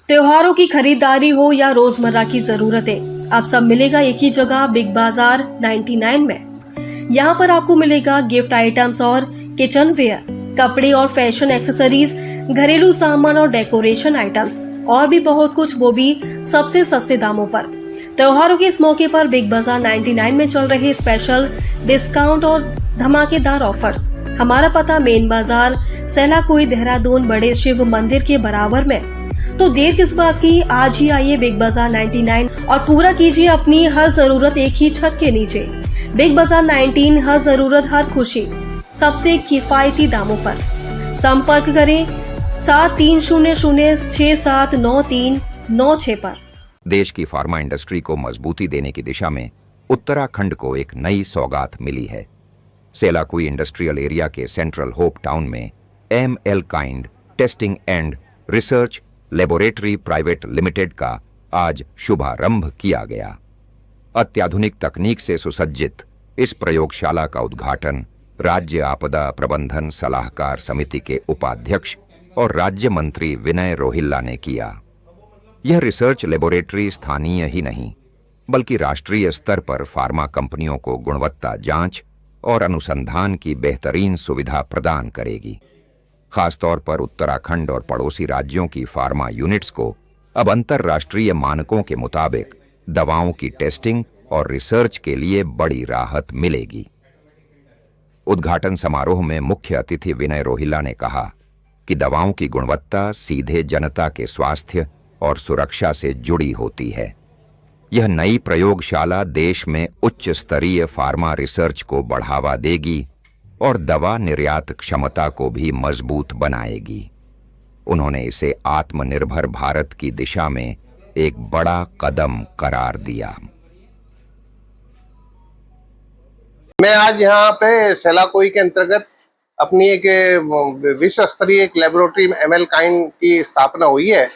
त्योहारों की खरीदारी हो या रोजमर्रा की जरूरतें, अब सब मिलेगा एक ही जगह, बिग बाजार 99 में। यहाँ पर आपको मिलेगा गिफ्ट आइटम्स और किचन वेयर, कपड़े और फैशन एक्सेसरीज, घरेलू सामान और डेकोरेशन आइटम्स और भी बहुत कुछ, वो भी सबसे सस्ते दामों पर। त्योहारों के इस मौके पर बिग बाजार 99 में चल रहे स्पेशल डिस्काउंट और धमाकेदार ऑफर्स। हमारा पता मेन बाजार, सेलाकुई, देहरादून, बड़े शिव मंदिर के बराबर में। तो देर किस बात की, आज ही आइए बिग बाजार 99 और पूरा कीजिए अपनी हर जरूरत एक ही छत के नीचे। बिग बाजार 19, हर जरूरत हर खुशी, सबसे किफायती दामों पर। संपर्क करें 7300679396 पर। देश की फार्मा इंडस्ट्री को मजबूती देने की दिशा में उत्तराखंड को एक नई सौगात मिली है। सेलाकुई इंडस्ट्रियल एरिया के सेंट्रल होप टाउन में ML kind testing and research laboratory private limited का आज शुभारंभ किया गया। अत्याधुनिक तकनीक से सुसज्जित इस प्रयोगशाला का उद्घाटन राज्य आपदा प्रबंधन सलाहकार समिति के उपाध्यक्ष और राज्य मंत्री विनय रोहिल्ला ने किया। यह रिसर्च लेबोरेटरी स्थानीय ही नहीं बल्कि राष्ट्रीय स्तर पर फार्मा कंपनियों को गुणवत्ता जांच और अनुसंधान की बेहतरीन सुविधा प्रदान करेगी। खासतौर पर उत्तराखंड और पड़ोसी राज्यों की फार्मा यूनिट्स को अब अंतर्राष्ट्रीय मानकों के मुताबिक दवाओं की टेस्टिंग और रिसर्च के लिए बड़ी राहत मिलेगी। उद्घाटन समारोह में मुख्य अतिथि विनय रोहिल्ला ने कहा कि दवाओं की गुणवत्ता सीधे जनता के स्वास्थ्य और सुरक्षा से जुड़ी होती है। यह नई प्रयोगशाला देश में उच्च स्तरीय फार्मा रिसर्च को बढ़ावा देगी और दवा निर्यात क्षमता को भी मजबूत बनाएगी। उन्होंने इसे आत्मनिर्भर भारत की दिशा में एक बड़ा कदम करार दिया। मैं आज यहाँ पे सेलाकुई के अंतर्गत अपनी एक विश्व स्तरीय एक लेबोरेटरी ML काइंड की स्थापना हुई है,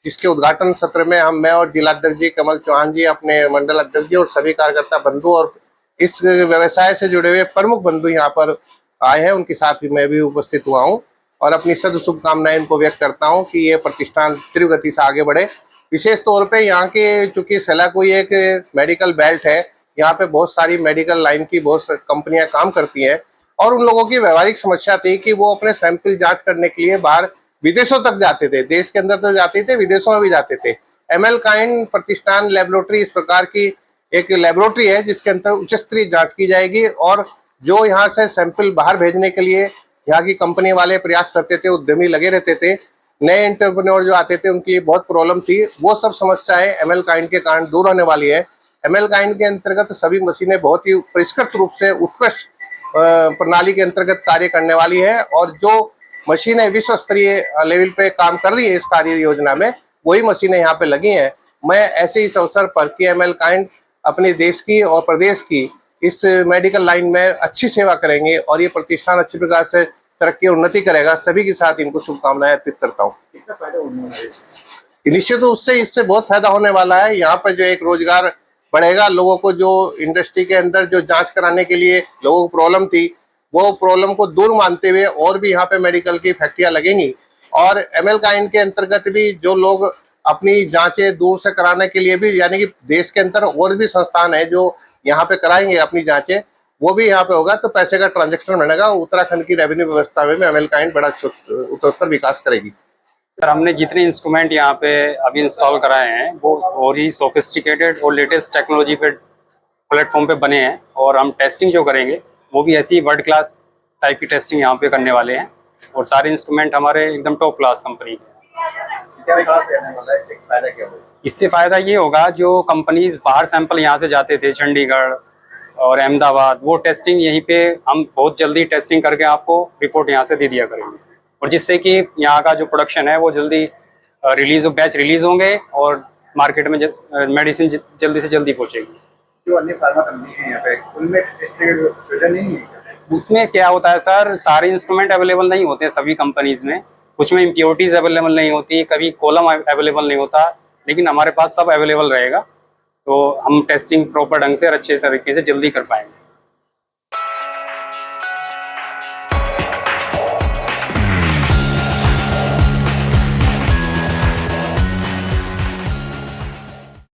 जिसके उद्घाटन सत्र में मैं और जिलाध्यक्ष जी कमल चौहान जी, अपने मंडल अध्यक्ष जी और सभी कार्यकर्ता बंधु और इस व्यवसाय से जुड़े हुए प्रमुख बंधु यहाँ पर आए हैं। उनके साथ भी मैं भी उपस्थित हुआ हूँ और अपनी सद शुभकामनाएं इनको व्यक्त करता हूँ कि ये प्रतिष्ठान तीव्र गति से आगे बढ़े। विशेष तौर पे यहाँ के, चूंकि सेलाकुई एक मेडिकल बेल्ट है, यहाँ पे बहुत सारी मेडिकल लाइन की बहुत कंपनियां काम करती हैं और उन लोगों की व्यवहारिक समस्या थी कि वो अपने सैंपल जाँच करने के लिए बाहर विदेशों तक जाते थे। देश के अंदर तो जाते थे, विदेशों में भी जाते थे। ML काइंड प्रतिष्ठान लेबोरेटरी इस प्रकार की एक लेबोरेटरी है जिसके अंदर उच्च स्तरीय जांच की जाएगी और जो यहाँ से सैंपल बाहर भेजने के लिए यहाँ की कंपनी वाले प्रयास करते थे, उद्यमी लगे रहते थे, नए एंटरप्रेन्योर जो आते थे उनके लिए बहुत प्रॉब्लम थी, वो सब समस्याएं ML काइंड के कारण दूर होने वाली है। ML काइंड के अंतर्गत सभी मशीनें बहुत ही परिष्कृत रूप से उत्कृष्ट प्रणाली के अंतर्गत कार्य करने वाली है और जो मशीनें विश्व स्तरीय लेवल पे काम कर रही है इस कार्य योजना में, वही मशीनें यहाँ पे लगी हैं। मैं ऐसे इस अवसर पर कि ML काइंड अपने देश की और प्रदेश की इस मेडिकल लाइन में अच्छी सेवा करेंगे और ये प्रतिष्ठान अच्छी प्रकार से तरक्की और उन्नति करेगा, सभी के साथ इनको शुभकामनाएं अर्पित करता हूँ। कितना फायदा होने वाला है? निश्चित रूप से इससे बहुत फायदा होने वाला है। यहाँ पर जो एक रोजगार बढ़ेगा, लोगों को जो इंडस्ट्री के अंदर जो जांच कराने के लिए लोगों को प्रॉब्लम थी, वो प्रॉब्लम को दूर मानते हुए और भी यहाँ पे मेडिकल की फैक्ट्रियां लगेंगी और ML काइंड के अंतर्गत भी जो लोग अपनी जांचें दूर से कराने के लिए भी, यानी कि देश के अंदर और भी संस्थान है जो यहाँ पे कराएंगे अपनी जांचें, वो भी यहाँ पे होगा तो पैसे का ट्रांजैक्शन बनेगा। उत्तराखंड की रेवेन्यू व्यवस्था में ML काइंड बड़ा उत्तरोत्तर विकास करेगी। सर, हमने जितने इंस्ट्रूमेंट यहाँ पे अभी इंस्टॉल कराए हैं वो और ही सोफिस्टिकेटेड और लेटेस्ट टेक्नोलॉजी पे प्लेटफॉर्म पे बने हैं और हम टेस्टिंग जो करेंगे वो भी ऐसी वर्ल्ड क्लास टाइप की टेस्टिंग यहाँ पे करने वाले हैं और सारे इंस्ट्रूमेंट हमारे एकदम टॉप क्लास कंपनी के। इससे फायदा ये होगा, जो कंपनीज बाहर सैंपल यहाँ से जाते थे चंडीगढ़ और अहमदाबाद, वो टेस्टिंग यहीं पे हम बहुत जल्दी टेस्टिंग करके आपको रिपोर्ट यहाँ से दे दिया करेंगे और जिससे कि यहाँ का जो प्रोडक्शन है वो जल्दी बैच रिलीज होंगे और मार्केट में मेडिसिन जल्दी से जल्दी पहुँचेगी। जो अन्य फार्मा कंपनी है यहाँ पे, उनमें टेस्टिंग सुविधा नहीं है? उसमें क्या होता है सर, सारे इंस्ट्रूमेंट अवेलेबल नहीं होते हैं सभी कंपनीज में, कुछ में इम्प्योरिटीज अवेलेबल नहीं होती, कभी कॉलम अवेलेबल नहीं होता, लेकिन हमारे पास सब अवेलेबल रहेगा तो हम टेस्टिंग प्रॉपर ढंग से और अच्छे तरीके से जल्दी कर पाएंगे।